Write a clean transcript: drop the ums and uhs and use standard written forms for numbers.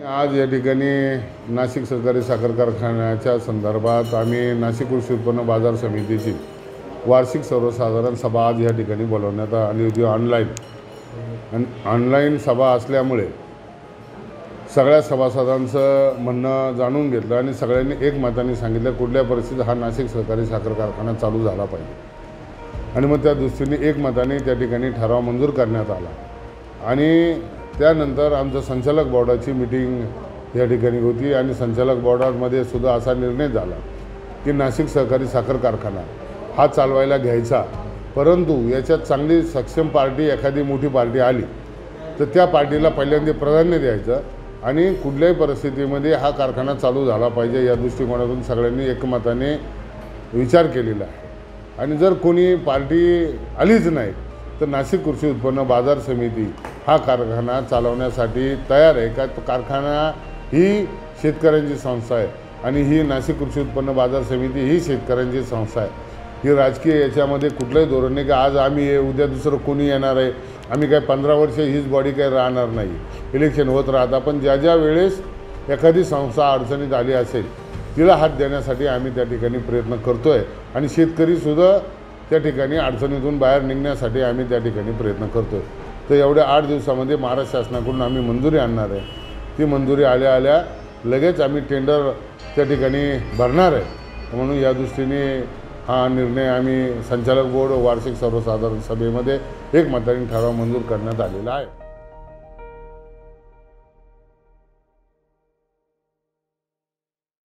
आज या ठिकाणी नाशिक सहकारी साखर कारखान्याच्या संदर्भात आम्ही नाशिक कृषी उत्पन्न बाजार समितीची वार्षिक सर्वसाधारण सभा आज या ठिकाणी बोलवण्यात आली होती ऑनलाईन सभा असल्यामुळे सगळ्या सभासदांचं म्हणणं जाणून घेतलं आणि सगळ्यांनी एकमताने सांगितलं कुठल्या परिस्थितीत हा नाशिक सहकारी साखर कारखाना चालू झाला पाहिजे आणि मग त्या दृष्टीने एकमताने त्या ठिकाणी ठराव मंजूर करण्यात आला आणि त्यानंतर आमचं संचालक बोर्डाची मीटिंग या ठिकाणी होती आणि संचालक बोर्डामध्ये सुद्धा असा निर्णय झाला की नाशिक सहकारी साखर कारखाना हा चालवायला घ्यायचा, परंतु याच्यात चांगली सक्षम पार्टी एखादी मोठी पार्टी आली तर त्या पार्टीला पहिल्यांदा प्राधान्य द्यायचं आणि कुठल्याही परिस्थितीमध्ये हा कारखाना चालू झाला पाहिजे या दृष्टिकोनातून सगळ्यांनी एकमताने विचार केलेला आहे। आणि जर कोणी पार्टी आलीच नाही तर नाशिक कृषी उत्पन्न बाजार समिती हा कारखाना चालवण्यासाठी तयार आहे। का कारखाना ही शेतकऱ्यांची संस्था आहे आणि ही नाशिक कृषी उत्पन्न बाजार समिती ही शेतकऱ्यांची संस्था आहे। ही राजकीय याच्यामध्ये कुठलंही धोरण नाही की आज आम्ही आहे उद्या दुसरं कोणी येणार आहे, आम्ही काय 15 वर्ष हीच बॉडी काही राहणार नाही, इलेक्शन होत राहतं। पण ज्या ज्या वेळेस एखादी संस्था अडचणीत आली असेल तिला हात देण्यासाठी आम्ही त्या ठिकाणी प्रयत्न करतो आहे आणि शेतकरीसुद्धा त्या ठिकाणी अडचणीतून बाहेर निघण्यासाठी आम्ही त्या ठिकाणी प्रयत्न करतो आहे। तर एवढ्या 8 दिवसामध्ये महाराष्ट्र शासनाकडून आम्ही मंजुरी आणणार आहे। ती मंजुरी आल्या लगेच आम्ही टेंडर त्या ठिकाणी भरणार आहे। म्हणून या दृष्टीने हा निर्णय आम्ही संचालक बोर्ड वार्षिक सर्वसाधारण सभेमध्ये एकमताने ठराव मंजूर करण्यात आलेला आहे।